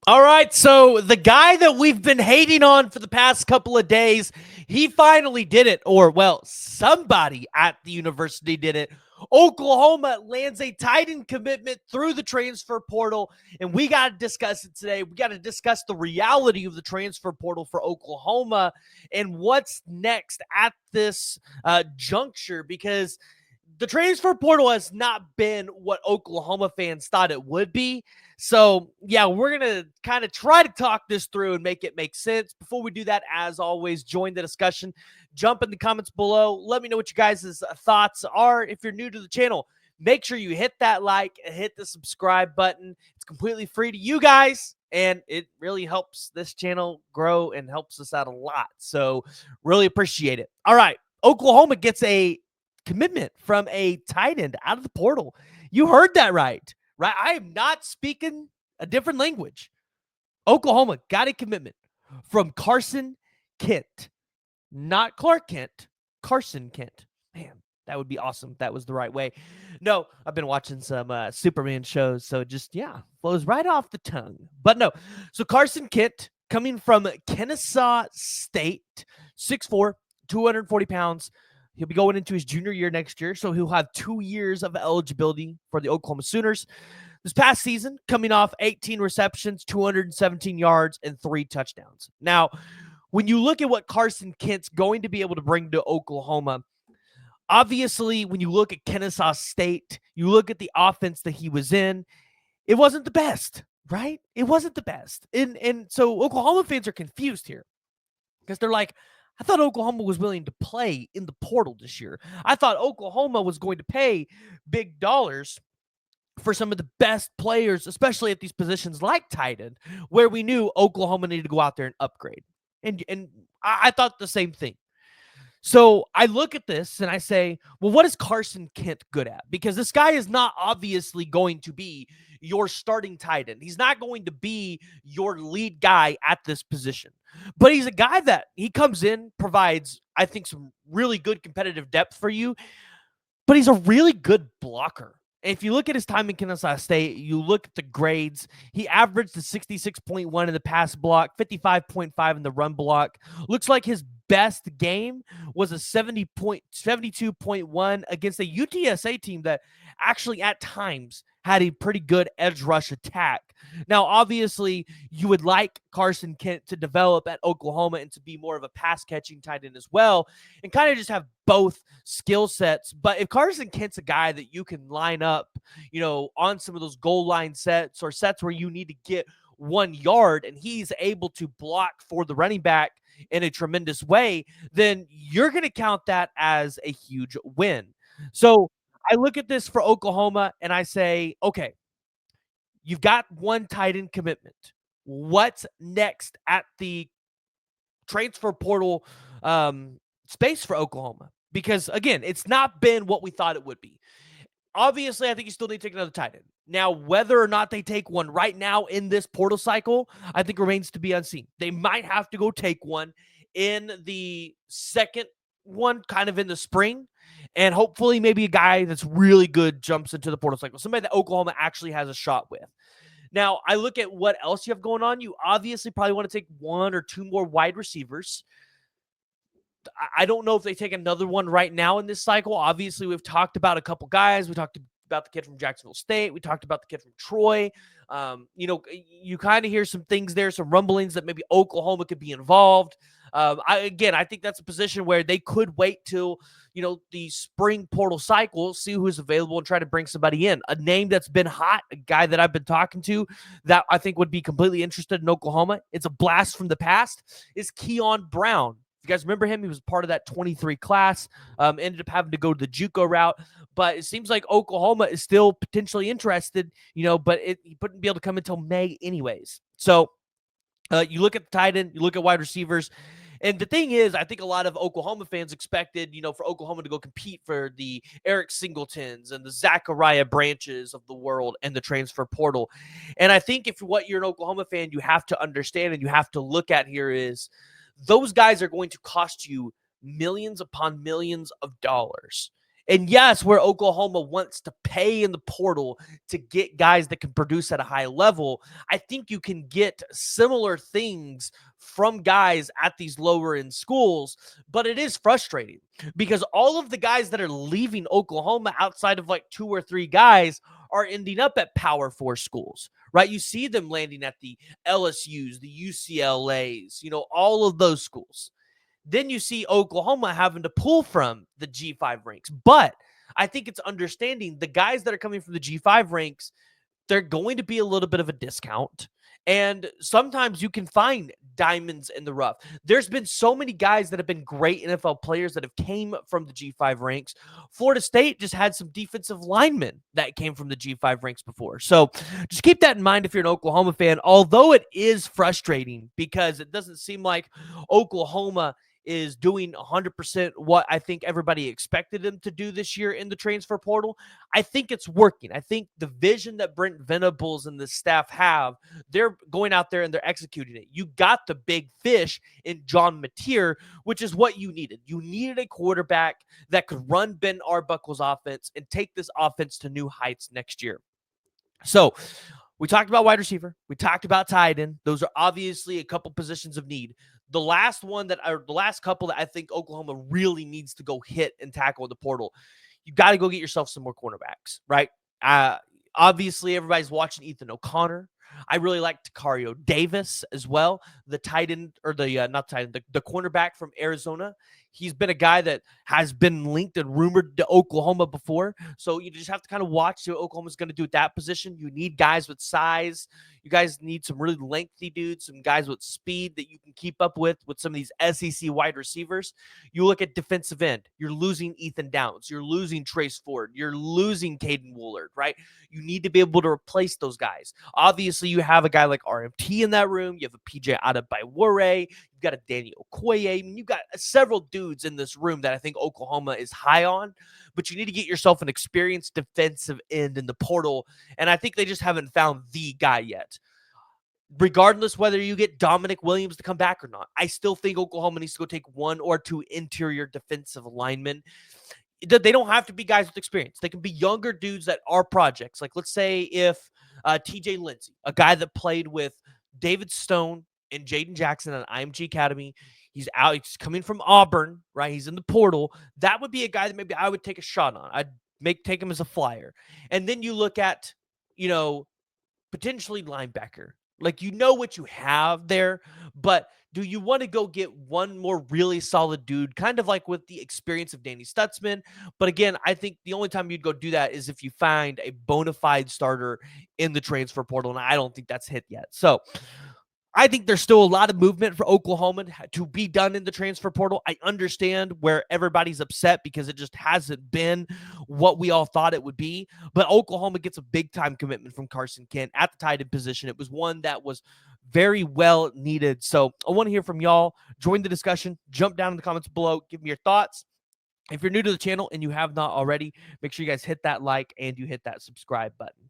All right, so the guy that we've been hating on for the past couple of days, he finally did it. Or, well, somebody at the university did it. Oklahoma lands a tight end commitment through the transfer portal, and we got to discuss it today. We got to discuss the reality of the transfer portal for Oklahoma and what's next at this juncture, because the transfer portal has not been what Oklahoma fans thought it would be. So, yeah, we're going to kind of try to talk this through and make it make sense. Before we do that, as always, join the discussion. Jump in the comments below. Let me know what you guys' thoughts are. If you're new to the channel, make sure you hit that like and hit the subscribe button. It's completely free to you guys, and it really helps this channel grow and helps us out a lot. So, really appreciate it. All right, Oklahoma gets a commitment from a tight end out of the portal. You heard that right? I am not speaking a different language. Oklahoma got a commitment from Carson Kent, not Clark Kent, Carson Kent. Man, that would be awesome if that was the right way. No, I've been watching some Superman shows, so it just, flows right off the tongue. But no, so Carson Kent coming from Kennesaw State, 6'4", 240 pounds. He'll be going into his junior year next year, so he'll have 2 years of eligibility for the Oklahoma Sooners. This past season, coming off 18 receptions, 217 yards, and 3 touchdowns. Now, when you look at what Carson Kent's going to be able to bring to Oklahoma, obviously, when you look at Kennesaw State, you look at the offense that he was in, it wasn't the best, right? It wasn't the best. And so Oklahoma fans are confused here because they're like, I thought Oklahoma was willing to play in the portal this year. I thought Oklahoma was going to pay big dollars for some of the best players, especially at these positions like tight end, where we knew Oklahoma needed to go out there and upgrade. And I thought the same thing. So I look at this and I say, well, what is Carson Kent good at? Because this guy is not obviously going to be your starting tight end. He's not going to be your lead guy at this position. But he's a guy that he comes in, provides, I think, some really good competitive depth for you. But he's a really good blocker. And if you look at his time in Kennesaw State, you look at the grades, he averaged a 66.1 in the pass block, 55.5 in the run block. Looks like his best game was a 72.1 against a UTSA team that actually at times had a pretty good edge rush attack. Now, obviously, you would like Carson Kent to develop at Oklahoma and to be more of a pass-catching tight end as well and kind of just have both skill sets. But if Carson Kent's a guy that you can line up, on some of those goal line sets or sets where you need to get 1 yard and he's able to block for the running back in a tremendous way, then you're going to count that as a huge win. So I look at this for Oklahoma and I say, okay, you've got one tight end commitment. What's next at the transfer portal space for Oklahoma? Because, again, it's not been what we thought it would be. Obviously, I think you still need to take another tight end. Now, whether or not they take one right now in this portal cycle, I think remains to be unseen. They might have to go take one in the second one, kind of in the spring, and hopefully maybe a guy that's really good jumps into the portal cycle, somebody that Oklahoma actually has a shot with. Now, I look at what else you have going on. You obviously probably want to take 1 or 2 more wide receivers. I don't know if they take another one right now in this cycle. Obviously, we've talked about a couple guys. We talked about the kid from Jacksonville State. We talked about the kid from Troy. You kind of hear some things there, some rumblings that maybe Oklahoma could be involved. I think that's a position where they could wait till, the spring portal cycle, see who's available and try to bring somebody in. A name that's been hot, a guy that I've been talking to that I think would be completely interested in Oklahoma. It's a blast from the past, is Keon Brown. If you guys remember him, he was part of that 23 class, ended up having to go to the JUCO route, but it seems like Oklahoma is still potentially interested, but he wouldn't be able to come until May anyways. So you look at the tight end, you look at wide receivers, and the thing is, I think a lot of Oklahoma fans expected, for Oklahoma to go compete for the Eric Singletons and the Zachariah Branches of the world and the transfer portal. And I think if you're an Oklahoma fan, you have to understand and you have to look at here is, those guys are going to cost you millions upon millions of dollars. And yes, where Oklahoma wants to pay in the portal to get guys that can produce at a high level, I think you can get similar things from guys at these lower end schools, but it is frustrating because all of the guys that are leaving Oklahoma outside of like 2 or 3 guys are ending up at Power 4 schools, right? You see them landing at the LSUs, the UCLAs, all of those schools. Then you see Oklahoma having to pull from the G5 ranks. But I think it's understanding the guys that are coming from the G5 ranks, they're going to be a little bit of a discount. And sometimes you can find diamonds in the rough. There's been so many guys that have been great NFL players that have came from the G5 ranks. Florida State just had some defensive linemen that came from the G5 ranks before. So just keep that in mind if you're an Oklahoma fan, although it is frustrating because it doesn't seem like Oklahoma is doing 100% what I think everybody expected him to do this year in the transfer portal. I think it's working. I think the vision that Brent Venables and the staff have, they're going out there and they're executing it. You got the big fish in John Mateer, which is what you needed. You needed a quarterback that could run Ben Arbuckle's offense and take this offense to new heights next year. So we talked about wide receiver. We talked about tight end. Those are obviously a couple positions of need. The last couple that I think Oklahoma really needs to go hit and tackle in the portal, you got to go get yourself some more cornerbacks, right? Obviously, everybody's watching Ethan O'Connor. I really like Takario Davis as well, the tight end, or not tight end, the cornerback from Arizona. He's been a guy that has been linked and rumored to Oklahoma before. So you just have to kind of watch what Oklahoma's going to do at that position. You need guys with size. You guys need some really lengthy dudes, some guys with speed that you can keep up with some of these SEC wide receivers. You look at defensive end. You're losing Ethan Downs. You're losing Trace Ford. You're losing Caden Woolard, right? You need to be able to replace those guys. Obviously, you have a guy like RMT in that room. You have a PJ Adebayor. You've got a Daniel Okoye. I mean, you've got several dudes in this room that I think Oklahoma is high on, but you need to get yourself an experienced defensive end in the portal, and I think they just haven't found the guy yet. Regardless whether you get Dominic Williams to come back or not, I still think Oklahoma needs to go take 1 or 2 interior defensive linemen. They don't have to be guys with experience. They can be younger dudes that are projects. Like, let's say if TJ Lindsey, a guy that played with David Stone and Jaden Jackson at IMG Academy, he's coming from Auburn, right? He's in the portal. That would be a guy that maybe I would take a shot on. I'd take him as a flyer. And then you look at, potentially linebacker. Like, what you have there, but do you want to go get one more really solid dude, kind of like with the experience of Danny Stutzman? But again, I think the only time you'd go do that is if you find a bona fide starter in the transfer portal, and I don't think that's hit yet. So I think there's still a lot of movement for Oklahoma to be done in the transfer portal. I understand where everybody's upset because it just hasn't been what we all thought it would be. But Oklahoma gets a big-time commitment from Carson Kent at the tight end position. It was one that was very well needed. So I want to hear from y'all. Join the discussion. Jump down in the comments below. Give me your thoughts. If you're new to the channel and you have not already, make sure you guys hit that like and you hit that subscribe button.